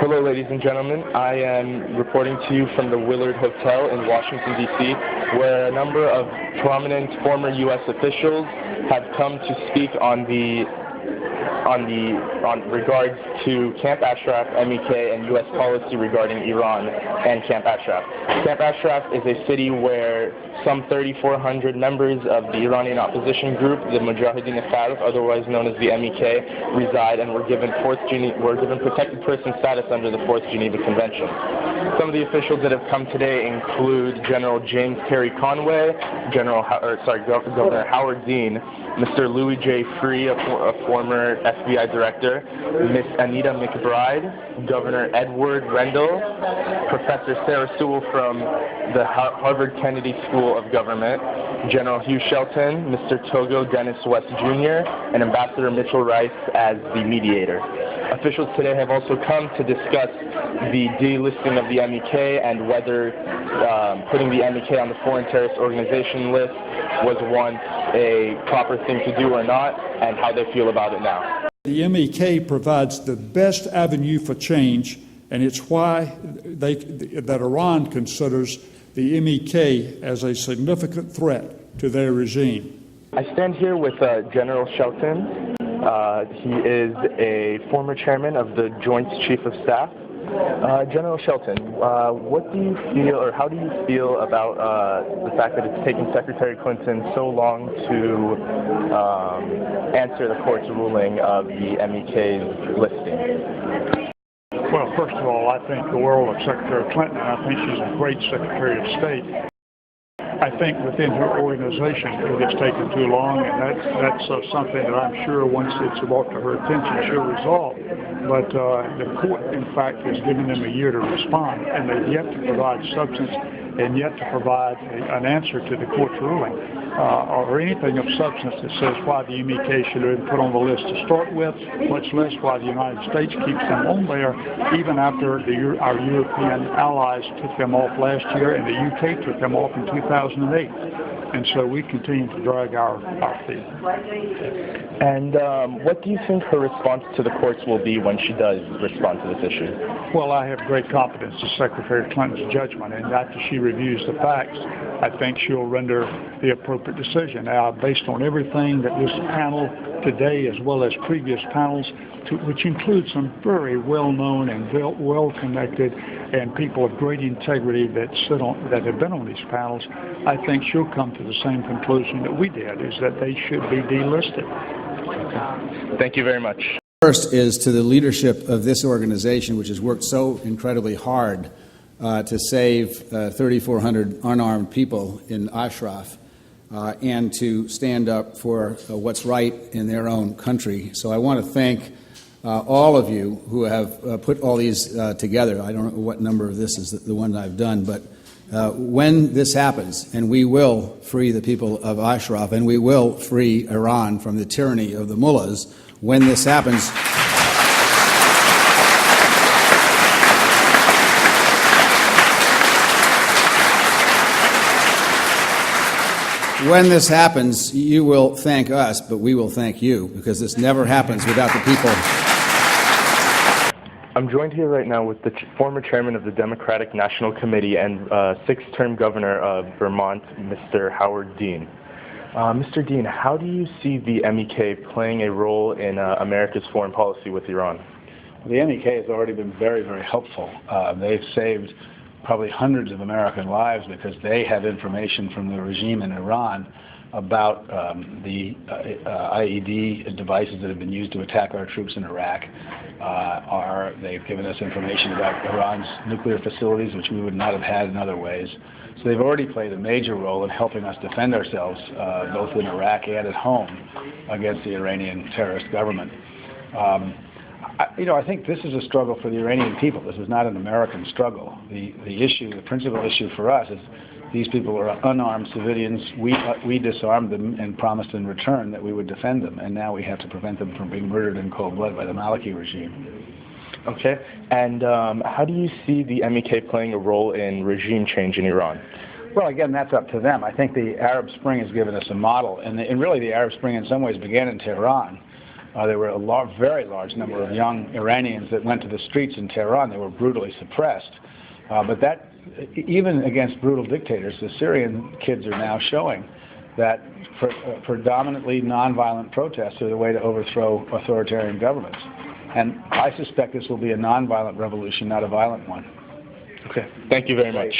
Hello, ladies and gentlemen. I am reporting to you from the Willard Hotel in Washington, D.C., where a number of prominent former U.S. officials have come to speak on regards to Camp Ashraf, MEK, and U.S. policy regarding Iran and Camp Ashraf. Camp Ashraf is a city where some 3,400 members of the Iranian opposition group, the Mujahedin-e Khalq, otherwise known as the MEK, reside, and were given protected person status under the Fourth Geneva Convention. Some of the officials that have come today include General James Terry Conway, Governor Howard Dean, Mr. Louis J. Free, a former FBI director, Miss Anita McBride, Governor Edward Rendell, Professor Sarah Sewell from the Harvard Kennedy School of Government, General Hugh Shelton, Mr. Togo Dennis West Jr., and Ambassador Mitchell Rice as the mediator. Officials today have also come to discuss the delisting of the MEK and whether putting the MEK on the foreign terrorist organization list was once a proper thing to do or not, and how they feel about it now. The MEK provides the best avenue for change, and it's why that Iran considers the MEK as a significant threat to their regime. I stand here with General Shelton. He is a former chairman of the Joint Chief of Staff. General Shelton, what do you feel, or how do you feel about the fact that it's taken Secretary Clinton so long to answer the court's ruling of the MEK's listing? Well, first of all, I think the world of Secretary Clinton. I think she's a great Secretary of State. I think within her organization it has taken too long, and that's something that I'm sure once it's brought to her attention she'll resolve. But the court, in fact, has given them a year to respond, and they've yet to provide substance and yet to provide an answer to the court's ruling or anything of substance that says why the MEK should have been put on the list to start with, much less why the United States keeps them on there, even after our European allies took them off last year and the UK took them off in 2008. And so we continue to drag our feet. And what do you think her response to the courts will be when she does respond to this issue? Well, I have great confidence in Secretary Clinton's judgment, and after she reviews the facts, I think she'll render the appropriate decision. Now, based on everything that this panel today, as well as previous panels, which include some very well-known and well-connected and people of great integrity that have been on these panels, I think she'll come to the same conclusion that we did, is that they should be delisted. Thank you very much. First is to the leadership of this organization, which has worked so incredibly hard to save 3,400 unarmed people in Ashraf and to stand up for what's right in their own country. So I want to thank all of you who have put all these together. I don't know what number of this is the one I've done, but when this happens, and we will free the people of Ashraf, and we will free Iran from the tyranny of the mullahs, when this happens, you will thank us, but we will thank you, because this never happens without the people. I'm joined here right now with the former chairman of the Democratic National Committee and sixth-term governor of Vermont, Mr. Howard Dean. Mr. Dean, how do you see the MEK playing a role in America's foreign policy with Iran? The MEK has already been very, very helpful. They've saved probably hundreds of American lives because they have information from the regime in Iran about the IED devices that have been used to attack our troops in Iraq. They've given us information about Iran's nuclear facilities, which we would not have had in other ways. So they've already played a major role in helping us defend ourselves, both in Iraq and at home, against the Iranian terrorist government. I think this is a struggle for the Iranian people. This is not an American struggle. The principal issue for us is these people are unarmed civilians. We disarmed them and promised in return that we would defend them, and now we have to prevent them from being murdered in cold blood by the Maliki regime. Okay, and how do you see the MEK playing a role in regime change in Iran? Well, again, that's up to them. I think the Arab Spring has given us a model, and really the Arab Spring in some ways began in Tehran. There were a very large number of young Iranians that went to the streets in Tehran. They were brutally suppressed. But that, even against brutal dictators, the Syrian kids are now showing that predominantly nonviolent protests are the way to overthrow authoritarian governments. And I suspect this will be a nonviolent revolution, not a violent one. Okay. Thank you very much.